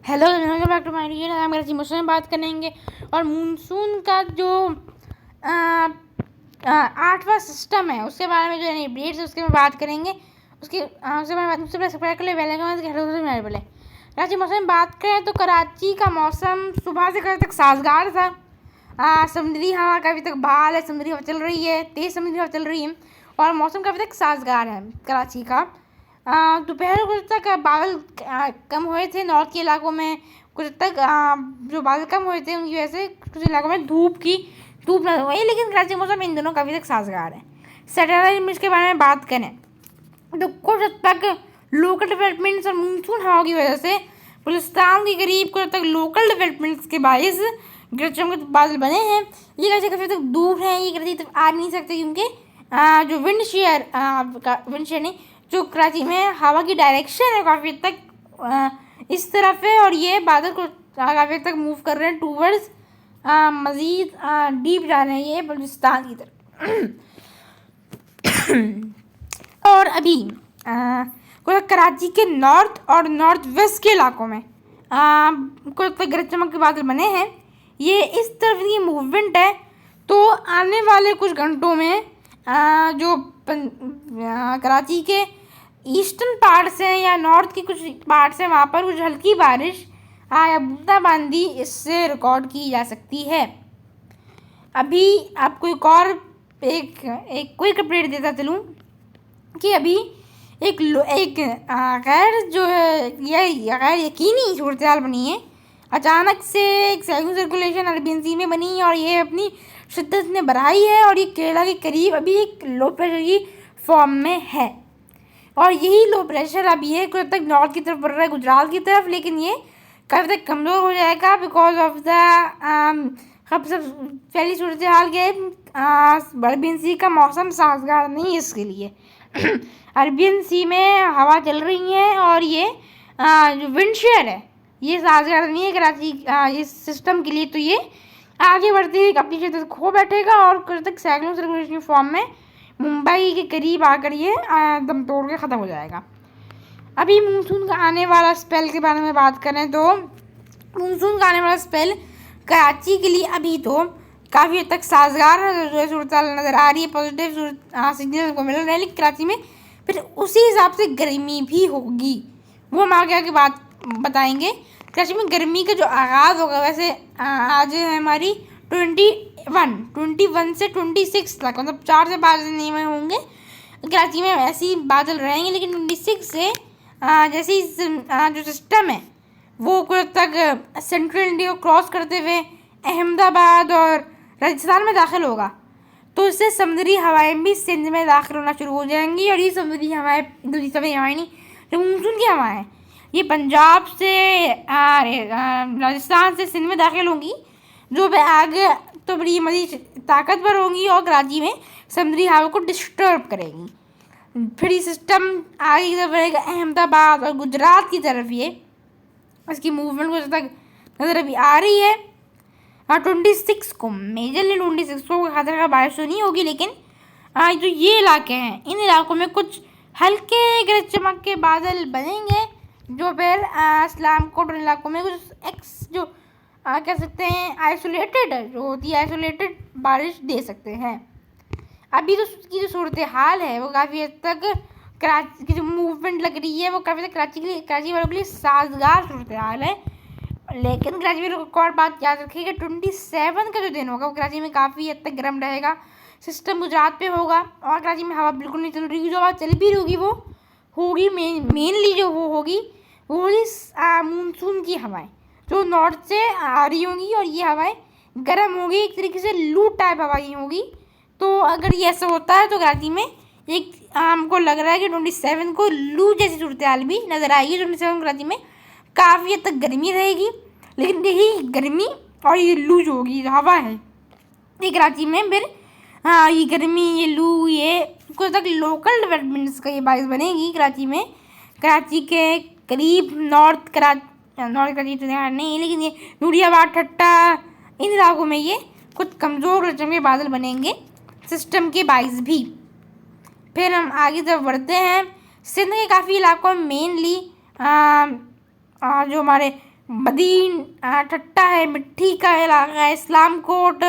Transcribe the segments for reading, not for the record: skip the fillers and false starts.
Hello, welcome back to my video. हम कराची मौसम में बात करेंगे और मानसून का जो 8वां सिस्टम है उसके बारे में, जो नई अपडेट्स है उसके में बात करेंगे। उसके सबसे पहले सब्सक्राइब कर ले, बेल आइकन बोले। कराची मौसम में बात करें तो कराची का मौसम सुबह से कल तक साजगार था। समुद्री हवा का अभी तक बहाल है, समुद्री हवा चल रही है, तेज़ समुद्री हवा चल रही है और मौसम का अभी तक साजगार है कराची का। दोपहर को तक बादल कम हुए थे नॉर्थ के इलाकों में। कुछ तक जो बादल कम हुए थे उनकी वजह से कुछ इलाकों में धूप न हुई, लेकिन कराची का मौसम इन दिनों काफ़ी तक साजगार है। सैटेलाइट इमेज के बारे में बात करें तो कुछ हद तक लोकल डेवलपमेंट्स और मानसून हवा की वजह से बलूचिस्तान के करीब कुछ हद तक लोकल डेवलपमेंट्स के बायस कराची में बादल बने हैं। ये कराची काफ़ी तक दूर हैं, ये कराची तक आ नहीं सकते क्योंकि जो विंड शेयर नहीं, जो कराची में हवा की डायरेक्शन है काफ़ी हद तक इस तरफ है और ये बादल को काफ़ी हद तक मूव कर रहे हैं टूवर्ड्स मज़ीद डीप जा रहे हैं ये बलूचिस्तान की तरफ। और अभी कराची के नॉर्थ और नॉर्थ वेस्ट के इलाकों में कुछ तक गरज चमक के बादल बने हैं। ये इस तरफ की मूवमेंट है, तो आने वाले कुछ घंटों में जो कराची के ईस्टर्न पार्ट्स हैं या नॉर्थ की कुछ पार्ट्स हैं वहाँ पर कुछ हल्की बारिश या बूंदाबांदी इससे रिकॉर्ड की जा सकती है। अभी आपको एक क्विक अपडेट देता चलूँ कि अभी एक गैर जो है यह गैर यकीनी सूरत हाल बनी है। अचानक से एक साइक्लोनिक सर्कुलेशन अरबियन सी में बनी और ये अपनी शिद्दत में बढ़ाई है और ये केरला के करीब अभी एक लो प्रेशर की फॉर्म में है और यही लो प्रेशर अभी है कुछ तक नॉर्थ की तरफ बढ़ रहा है, गुजरात की तरफ, लेकिन ये कब तक कमज़ोर हो जाएगा बिकॉज ऑफ द सबसे पहली सूरत हाल के अरबियन सी का मौसम साजगार नहीं है इसके लिए। अरबियन सी में हवा चल रही है और ये जो विंड शेयर है ये साजगार नहीं है कराची इस सिस्टम के लिए, तो ये आगे बढ़ते ही अपनी शिद्दत खो बैठेगा और कुछ तक साइक्लोनिक सर्कुलेशन फॉर्म में मुंबई के करीब आकर ये दम तोड़ के ख़त्म हो जाएगा। अभी मानसून का आने वाला स्पेल के बारे में बात करें तो मानसून का आने वाला स्पेल कराची के लिए अभी तो काफ़ी हद तक साजगार सूरत नज़र आ रही है, पॉजिटिव सिग्नल को मिल रहा है, लेकिन कराची में फिर उसी हिसाब से गर्मी भी होगी, वो हम आगे आगे बात बताएंगे। कराची में गर्मी का जो आगाज़ होगा वैसे आज है हमारी 21 से 26 तक, मतलब 4 से 5 दिन में होंगे कराची में ऐसे ही बादल रहेंगे, लेकिन 26 से जैसे ही जो सिस्टम है वो कुछ तक सेंट्रल इंडिया को क्रॉस करते हुए अहमदाबाद और राजस्थान में दाखिल होगा, तो इससे समुद्री हवाएं भी सिंध में दाखिल होना शुरू हो जाएंगी और ये समुद्री हवाएं नहीं, जो मानसून की हवाएं हैं ये पंजाब से राजस्थान से सिंध में दाखिल होंगी, जो आगे तो बड़ी मज़ीद ताकतवर होंगी और कराची में समुद्री हवा को डिस्टर्ब करेंगी। फिर ये सिस्टम आगे की तरफ रहेगा अहमदाबाद और गुजरात की तरफ, ये इसकी मूवमेंट कुछ तक नज़र अभी आ रही है। 26 को मेजरली 26 को खतरे का बारिश तो नहीं होगी, लेकिन जो ये इलाके हैं इन इलाकों में कुछ हल्के गरज चमक के बादल बनेंगे, जो फिर इस्लामकोट इलाकों में कुछ जो कह सकते हैं आइसोलेटेड जो होती है आइसोलेटेड बारिश दे सकते हैं। अभी तो की जो सूरत हाल है वो काफ़ी हद तक कराची की जो मूवमेंट लग रही है वो काफ़ी तक कराची वालों के लिए साजगार सूरत हाल है, लेकिन कराची में एक और बात याद रखिएगा 27 का जो दिन होगा वो कराची में काफ़ी हद तक गर्म रहेगा। सिस्टम गुजरात पे होगा और कराची में हवा बिल्कुल नहीं चल रही, जो हवा चल भी होगी वो होगी मेनली जो वो होगी मानसून की हवाएं जो नॉर्थ से आ रही होंगी और ये हवाएं गर्म होगी, एक तरीके से लू टाइप हवाएं होगी। तो अगर ये ऐसा होता है तो कराची में एक हमको लग रहा है कि 27 को लू जैसी सूरत हाल भी नज़र आएगी। 27 कराची में काफ़ी हद तक गर्मी रहेगी, लेकिन यही गर्मी और ये लू जो होगी जो हवा है ये कराची में फिर ये गर्मी ये लू ये कुछ तक लोकल डेवलपमेंट्स का ये बाइस बनेगी कराची में। कराची के करीब नॉर्थ कराची तो नहीं, लेकिन ये नूरियाबाद ठट्टा इन इलाकों में ये कुछ कमज़ोर रचम के बादल बनेंगे सिस्टम के बाइस भी। फिर हम आगे जब बढ़ते हैं सिंध के काफ़ी इलाकों में मेनली जो हमारे बदीन ठट्टा है, मिट्टी का इलाका है, इस्लाम कोट,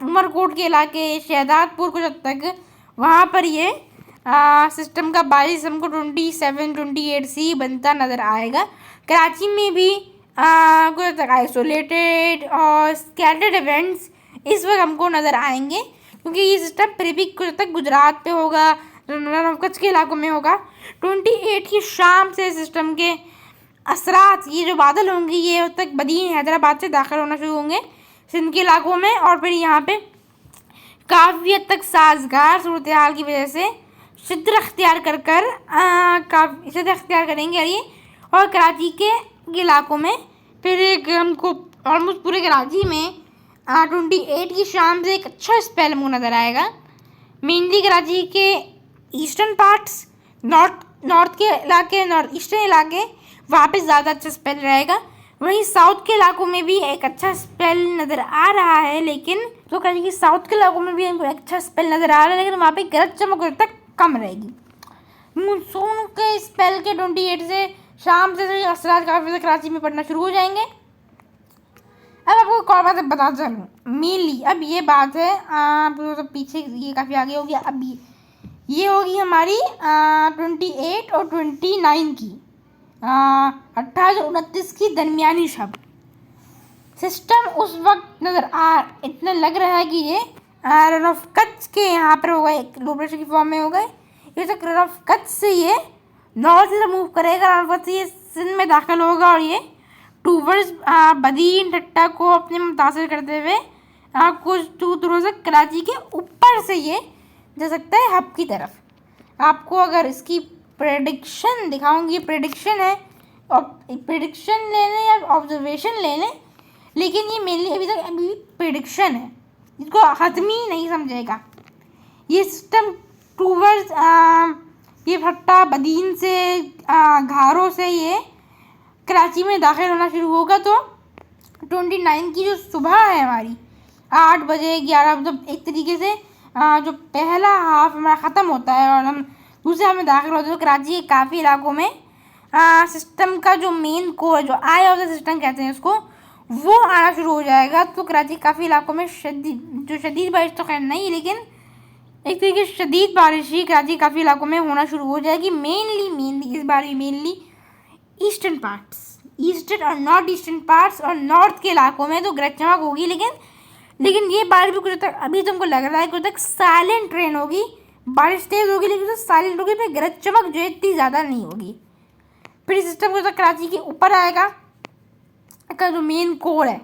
उमरकोट के इलाके, शहदादपुर कुछ हद तक वहाँ पर ये सिस्टम का बारिश हमको 27-28 बनता नज़र आएगा। कराची में भी कुछ हद तक आइसोलेटेड और स्कैटर्ड इवेंट्स इस वक्त हमको नज़र आएंगे, क्योंकि ये सिस्टम फिर भी कुछ हद तक गुजरात पे होगा, रन ऑफ कच्छ के इलाकों में होगा। 28 की शाम से सिस्टम के असरात, ये जो बादल होंगे ये अब तक बदीन हैदराबाद से दाखिल होना शुरू होंगे सिंध के इलाकों में, और फिर यहाँ पे काफ़ी हद तक साजगार सूरत हाल की वजह से शिद्दत अख्तियार काफ़ी शिद्दत अख्तियार करेंगे और कराची के इलाकों में फिर एक हमको ऑलमोस्ट पूरे कराची में 28 की शाम से एक अच्छा स्पेल हमको नज़र आएगा। मेनली कराची के ईस्टर्न पार्ट्स, नॉर्थ के इलाके, नॉर्थ ईस्टर्न इलाके, वहाँ पे ज़्यादा अच्छा स्पेल रहेगा। वहीं साउथ के इलाकों में भी एक अच्छा स्पेल नज़र आ रहा है, लेकिन तो कहीं कि साउथ के इलाकों में भी हमको एक अच्छा स्पेल नज़र आ रहा है, लेकिन वहाँ पे गरज चमक तक कम रहेगी। मानसून के स्पेल के 28 से शाम से असरात काफ़ी कराची में पड़ना शुरू हो जाएंगे। अब आपको एक और बात बता चलूँ, मेनली अब ये बात है आप तो पीछे ये काफ़ी आगे हो गया। अब ये होगी हमारी 28 और 29 की 28 और 29 की दरमियानी शब। सिस्टम उस वक्त इतना लग रहा है कि ये रन ऑफ कच्छ के यहाँ पर होगा, एक लो प्रेशर की फॉर्म में होगा। ये तक रन ऑफ कच्छ से ये नॉर्थ से मूव करेगा, रन ऑफ कच्छ से ये सिंध में दाखिल होगा और ये टूवर्ड्स बदीन ठट्टा को अपने मुतासिर करते हुए कुछ दूरों से कराची के ऊपर से ये जा सकता है हब की तरफ। आपको अगर इसकी प्रेडिक्शन दिखाऊंगी, प्रेडिक्शन है, और प्रेडिक्शन ले लें या ऑब्जर्वेशन ले लें, लेकिन ये मेनली अभी प्रेडिक्शन है, इसको हतमी नहीं समझेगा। ये सिस्टम टूवर्ड्स ये भट्टा बदीन से घारों से ये कराची में दाखिल होना शुरू होगा। तो 29 की जो सुबह है हमारी 8 बजे 11, मतलब एक तरीके से जो पहला हाफ हमारा ख़त्म होता है और हम दूसरे हाफ में दाखिल होते हैं, तो कराची के काफ़ी इलाकों में सिस्टम का जो मेन कोर, जो आई ऑफ द सिस्टम कहते हैं उसको, वो आना शुरू हो जाएगा। तो कराची काफ़ी इलाकों में शदीद बारिश तो खैर नहीं, लेकिन एक तरीके से शदीद बारिश ही कराची काफ़ी इलाकों में होना शुरू हो जाएगी। मेनली इस बार मेनली ईस्टर्न पार्ट्स, ईस्टर्न और नॉर्थ ईस्टर्न पार्ट्स और नॉर्थ के इलाकों में तो गरज चमक होगी, लेकिन ये बारिश भी कुछ तक अभी तुमको लग रहा है कुछ तक साइलेंट ट्रेन होगी। बारिश तेज़ होगी लेकिन तो साइलेंट होगी, फिर गरज चमक जो है इतनी ज़्यादा नहीं होगी। फिर सिस्टम कुछ तक कराची के ऊपर आएगा का जो मेन कोर है,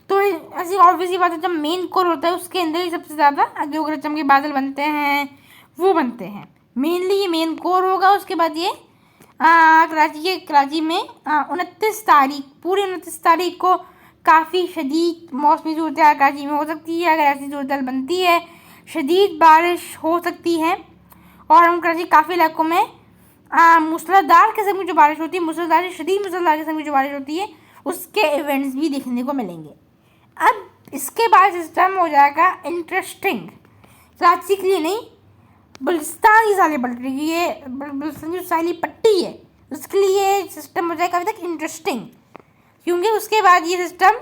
तो ऐसी ऑब्वियसली बात है, जब मेन कोर होता है उसके अंदर ही सबसे ज़्यादा जो गरज चमक के बादल बनते हैं वो बनते हैं। मेनली ये मेन कोर होगा। उसके बाद ये कराची में 29 तारीख, पूरी 29 तारीख को काफ़ी शदीद मौसमी सूरत कराची में हो सकती है। अगर ऐसी सूरत बनती है शदीद बारिश हो सकती है, और हम कराची काफ़ी इलाकों में मूसलाधार किस्म की जो बारिश होती है, मूसलाधार शदीद मूसलाधार किस्म की जो बारिश होती है, उसके इवेंट्स भी देखने को मिलेंगे। अब इसके बाद सिस्टम हो जाएगा इंटरेस्टिंग, कराची के लिए नहीं, बलुचिस्तान की सारी पट्टी, ये बलुचिस्तान की सारी पट्टी है उसके लिए सिस्टम हो जाएगा अभी तक इंटरेस्टिंग, क्योंकि उसके बाद ये सिस्टम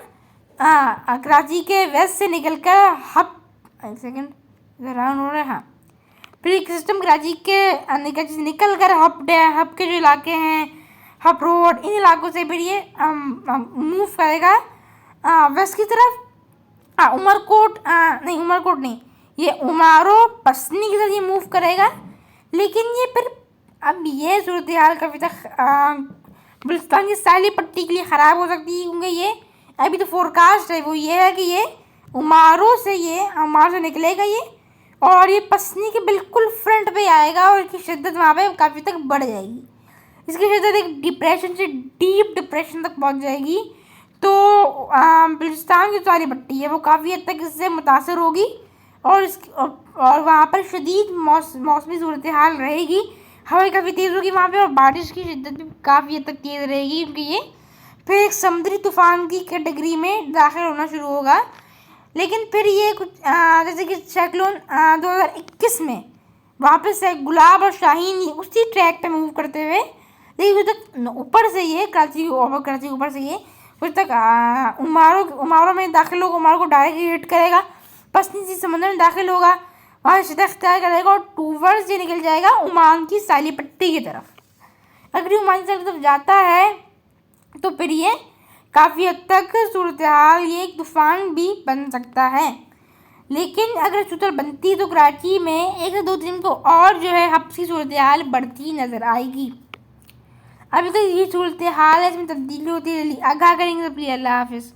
कराची के वेस्ट से निकल कर हब, एक सेकेंड राउंड हो रहा है, हाँ, फिर एक सिस्टम कराची से निकल कर हब के जो इलाके हैं, हब रोड, इन इलाकों से फिर ये मूव करेगा वेस्ट की तरफ। उमरकोट नहीं, ये उमारो पसनी की तरफ ये मूव करेगा। लेकिन ये फिर अब ये सूरत हाल काफ़ी तक बलुचिस्तान की साली पट्टी के लिए ख़राब हो सकती है, क्योंकि ये अभी तो फोरकास्ट है वो ये है कि ये उमारो से निकलेगा ये, और ये पसनी के बिल्कुल फ्रंट पे आएगा और इसकी शिद्दत वहाँ पे काफ़ी तक बढ़ जाएगी। इसकी शिद्दत एक डिप्रेशन से डीप डिप्रेशन तक पहुँच जाएगी। तो बलुचिस्तान की सारी पट्टी है वो काफ़ी हद तक इससे मुतासर होगी, और वहाँ पर शदीद मौसमी सूरत हाल रहेगी। हवा काफ़ी तेज़ होगी वहाँ पे, और बारिश की शिद्दत भी काफ़ी हद तक तेज़ रहेगी, क्योंकि ये फिर एक समुद्री तूफ़ान की कैटेगरी में दाखिल होना शुरू होगा। लेकिन फिर ये कुछ जैसे कि साइक्लोन 2021 में वापस से गुलाब और शाहीन उसी ट्रैक पे मूव करते हुए लेकिन कुछ तक ऊपर से ये कराची के ऊपर से ये कुछ तक उमारों में दाखिल होगा, उमारों को डायरेक्ट हिट करेगा, पश्चिमी सी समंदर में दाखिल होगा, वहाँ शिदत इख्तियार करेगा और टूवर्ड्स ये निकल जाएगा ओमान की साली पट्टी की तरफ। अगर ये ओमान की साली तरफ जाता है तो फिर ये काफ़ी हद तक सूरत हाल ये एक तूफ़ान भी बन सकता है। लेकिन अगर सूरत बनती तो कराची में 1 से 2 दिन को और जो है हब्स की सूरत हाल बढ़ती नज़र आएगी। अभी तक ये सूरत हाल है, इसमें तब्दीली होती है। आगाह करेंगे तो प्लीज़। अल्लाह हाफिज़।